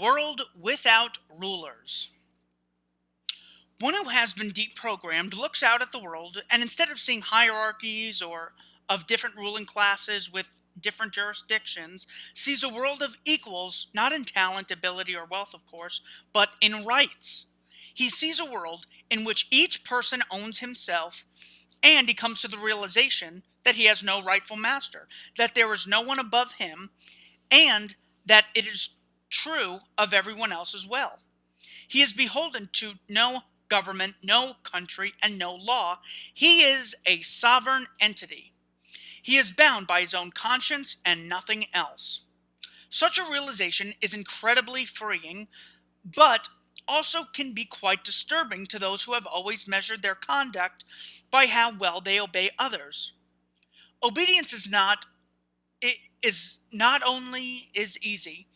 World without rulers. One who has been deprogrammed looks out at the world and instead of seeing hierarchies or of different ruling classes with different jurisdictions, sees a world of equals, not in talent, ability, or wealth, of course, but in rights. He sees a world in which each person owns himself, and he comes to the realization that he has no rightful master, that there is no one above him, and that it is true of everyone else as well. He is beholden to no government, no country, and no law. He is a sovereign entity. He is bound by his own conscience and nothing else. Such a realization is incredibly freeing, but also can be quite disturbing to those who have always measured their conduct by how well they obey others. Obedience is not only is easy,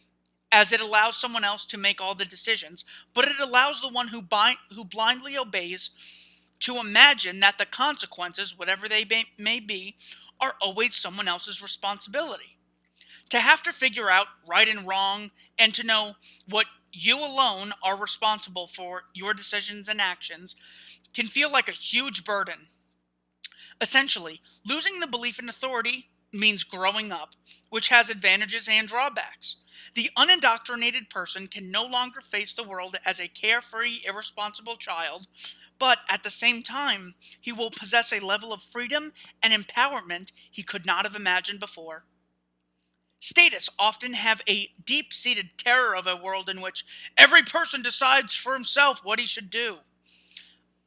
as it allows someone else to make all the decisions, but it allows the one who blindly obeys to imagine that the consequences, whatever they may be, are always someone else's responsibility. To have to figure out right and wrong and to know what you alone are responsible for your decisions and actions can feel like a huge burden. Essentially, losing the belief in authority means growing up, which has advantages and drawbacks. The unindoctrinated person can no longer face the world as a carefree, irresponsible child, but at the same time, he will possess a level of freedom and empowerment he could not have imagined before. Statists often have a deep-seated terror of a world in which every person decides for himself what he should do.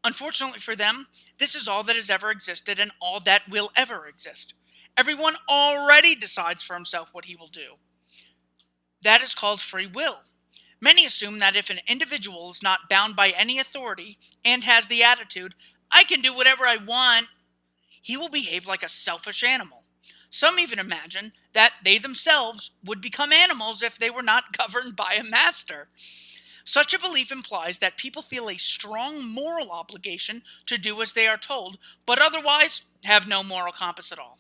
Unfortunately for them, this is all that has ever existed and all that will ever exist. Everyone already decides for himself what he will do. That is called free will. Many assume that if an individual is not bound by any authority and has the attitude, I can do whatever I want, he will behave like a selfish animal. Some even imagine that they themselves would become animals if they were not governed by a master. Such a belief implies that people feel a strong moral obligation to do as they are told, but otherwise have no moral compass at all.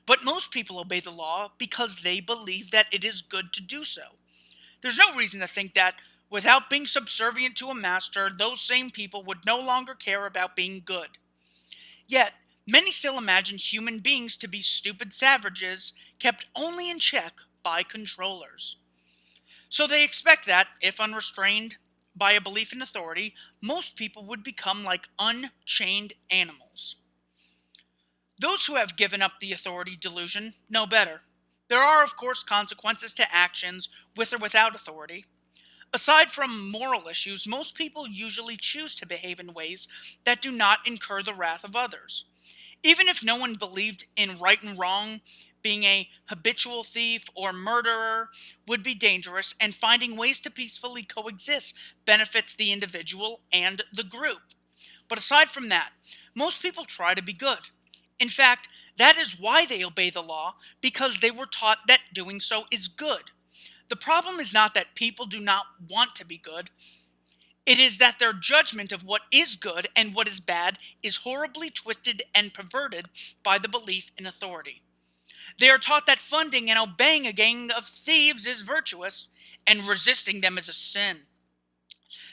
But most people obey the law because they believe that it is good to do so. There's no reason to think that without being subservient to a master, those same people would no longer care about being good. Yet, many still imagine human beings to be stupid savages kept only in check by controllers. So they expect that, if unrestrained by a belief in authority, most people would become like unchained animals. Those who have given up the authority delusion know better. There are, of course, consequences to actions with or without authority. Aside from moral issues, most people usually choose to behave in ways that do not incur the wrath of others. Even if no one believed in right and wrong, being a habitual thief or murderer would be dangerous, and finding ways to peacefully coexist benefits the individual and the group. But aside from that, most people try to be good. In fact, that is why they obey the law, because they were taught that doing so is good. The problem is not that people do not want to be good. It is that their judgment of what is good and what is bad is horribly twisted and perverted by the belief in authority. They are taught that funding and obeying a gang of thieves is virtuous, and resisting them is a sin.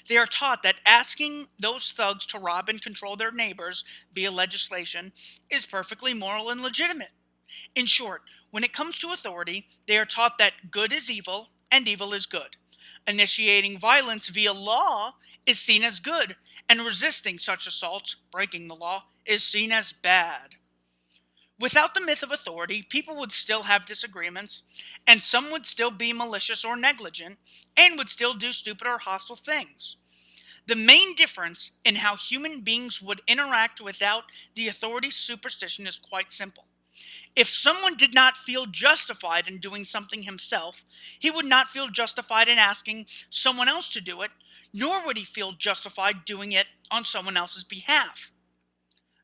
They are taught that asking those thugs to rob and control their neighbors via legislation is perfectly moral and legitimate. In short, when it comes to authority, they are taught that good is evil and evil is good. Initiating violence via law is seen as good, and resisting such assaults, breaking the law, is seen as bad. Without the myth of authority, people would still have disagreements, and some would still be malicious or negligent, and would still do stupid or hostile things. The main difference in how human beings would interact without the authority superstition is quite simple. If someone did not feel justified in doing something himself, he would not feel justified in asking someone else to do it, nor would he feel justified doing it on someone else's behalf.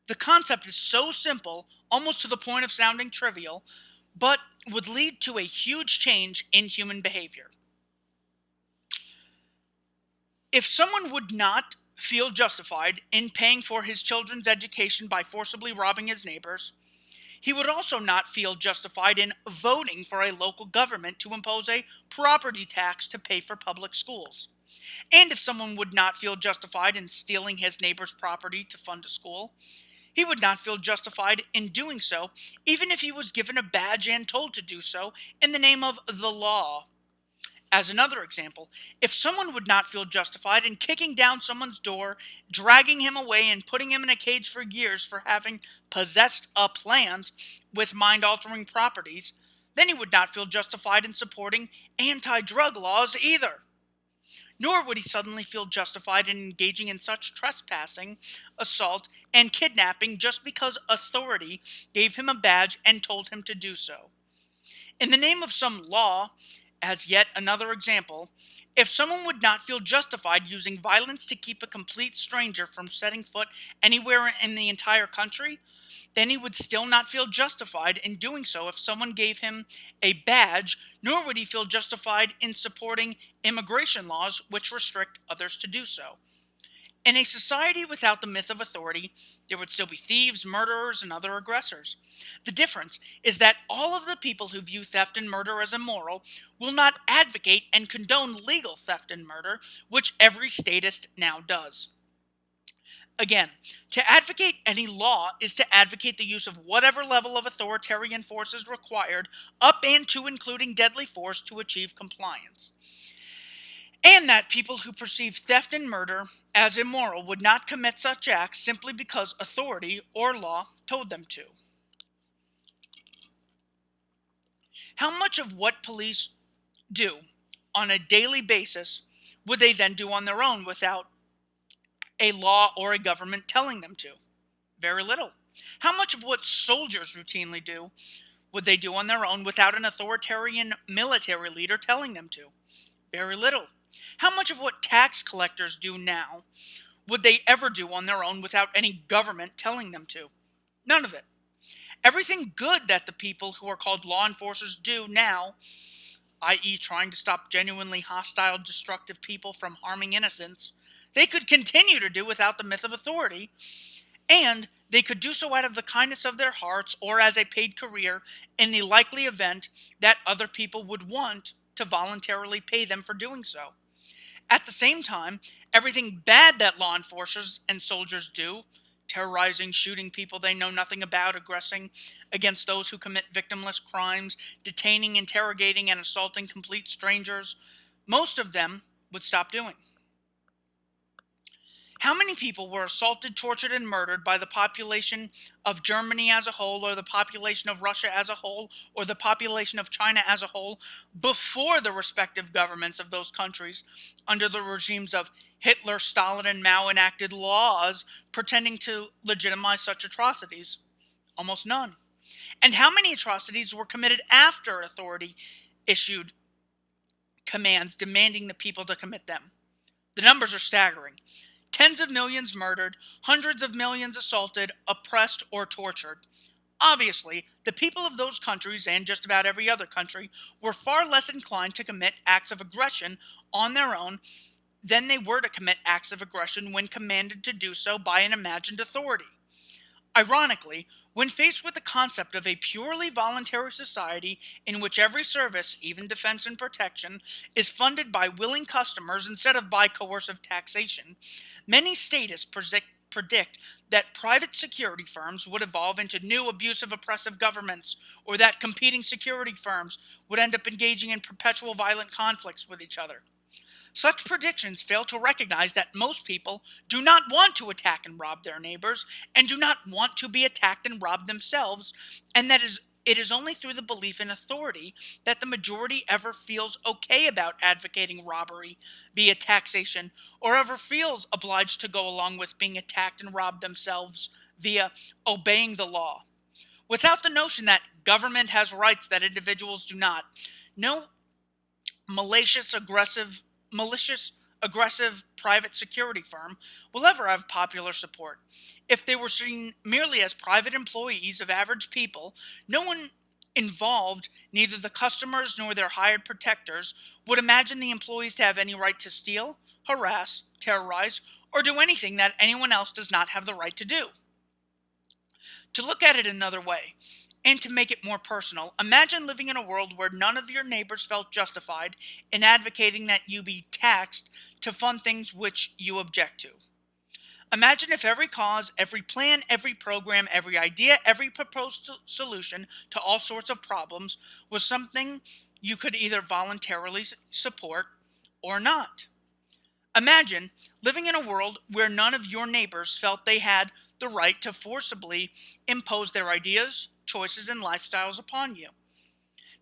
The concept is so simple, almost to the point of sounding trivial, but would lead to a huge change in human behavior. If someone would not feel justified in paying for his children's education by forcibly robbing his neighbors, He would also not feel justified in voting for a local government to impose a property tax to pay for public schools. And if someone would not feel justified in stealing his neighbor's property to fund a school, he would not feel justified in doing so, even if he was given a badge and told to do so in the name of the law. As another example, if someone would not feel justified in kicking down someone's door, dragging him away, and putting him in a cage for years for having possessed a plant with mind altering properties, then he would not feel justified in supporting anti drug laws either. Nor would he suddenly feel justified in engaging in such trespassing, assault, and kidnapping just because authority gave him a badge and told him to do so. In the name of some law, as yet another example, if someone would not feel justified using violence to keep a complete stranger from setting foot anywhere in the entire country, then he would still not feel justified in doing so if someone gave him a badge, nor would he feel justified in supporting immigration laws which restrict others to do so. In a society without the myth of authority, there would still be thieves, murderers, and other aggressors. The difference is that all of the people who view theft and murder as immoral will not advocate and condone legal theft and murder, which every statist now does. Again, to advocate any law is to advocate the use of whatever level of authoritarian force is required, up and to including deadly force, to achieve compliance. And that people who perceive theft and murder as immoral would not commit such acts simply because authority or law told them to. How much of what police do on a daily basis would they then do on their own without a law or a government telling them to? Very little. How much of what soldiers routinely do would they do on their own without an authoritarian military leader telling them to? Very little. How much of what tax collectors do now would they ever do on their own without any government telling them to? None of it. Everything good that the people who are called law enforcers do now, i.e., trying to stop genuinely hostile, destructive people from harming innocents, they could continue to do without the myth of authority, and they could do so out of the kindness of their hearts or as a paid career in the likely event that other people would want to voluntarily pay them for doing so. At the same time, everything bad that law enforcers and soldiers do, terrorizing, shooting people they know nothing about, aggressing against those who commit victimless crimes, detaining, interrogating, and assaulting complete strangers, most of them would stop doing. How many people were assaulted, tortured, and murdered by the population of Germany as a whole, or the population of Russia as a whole, or the population of China as a whole, before the respective governments of those countries, under the regimes of Hitler, Stalin, and Mao, enacted laws pretending to legitimize such atrocities? Almost none. And how many atrocities were committed after authority issued commands demanding the people to commit them? The numbers are staggering. Tens of millions murdered, hundreds of millions assaulted, oppressed, or tortured. Obviously, the people of those countries, and just about every other country, were far less inclined to commit acts of aggression on their own than they were to commit acts of aggression when commanded to do so by an imagined authority. Ironically, when faced with the concept of a purely voluntary society in which every service, even defense and protection, is funded by willing customers instead of by coercive taxation, many statists predict that private security firms would evolve into new abusive, oppressive governments, or that competing security firms would end up engaging in perpetual violent conflicts with each other. Such predictions fail to recognize that most people do not want to attack and rob their neighbors, and do not want to be attacked and robbed themselves, and that it is only through the belief in authority that the majority ever feels okay about advocating robbery via taxation, or ever feels obliged to go along with being attacked and robbed themselves via obeying the law. Without the notion that government has rights that individuals do not, no malicious, aggressive private security firm will ever have popular support. If they were seen merely as private employees of average people, no one involved, neither the customers nor their hired protectors, would imagine the employees to have any right to steal, harass, terrorize, or do anything that anyone else does not have the right to do. To look at it another way, And to make it more personal, imagine living in a world where none of your neighbors felt justified in advocating that you be taxed to fund things which you object to. Imagine if every cause, every plan, every program, every idea, every proposed solution to all sorts of problems was something you could either voluntarily support or not. Imagine living in a world where none of your neighbors felt they had the right to forcibly impose their ideas, choices, and lifestyles upon you.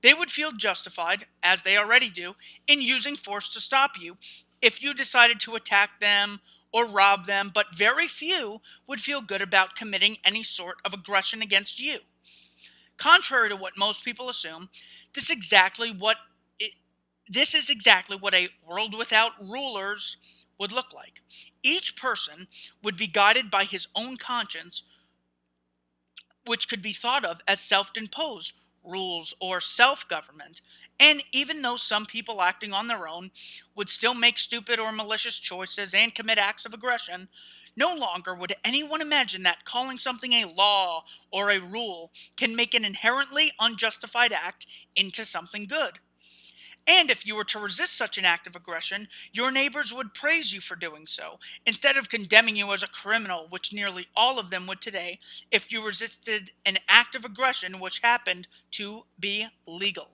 They would feel justified, as they already do, in using force to stop you if you decided to attack them or rob them, but very few would feel good about committing any sort of aggression against you. Contrary to what most people assume, this, exactly what it, this is exactly what a world without rulers would look like. Each person would be guided by his own conscience, which could be thought of as self-imposed rules or self-government. And even though some people acting on their own would still make stupid or malicious choices and commit acts of aggression, no longer would anyone imagine that calling something a law or a rule can make an inherently unjustified act into something good. And if you were to resist such an act of aggression, your neighbors would praise you for doing so, instead of condemning you as a criminal, which nearly all of them would today, if you resisted an act of aggression which happened to be legal.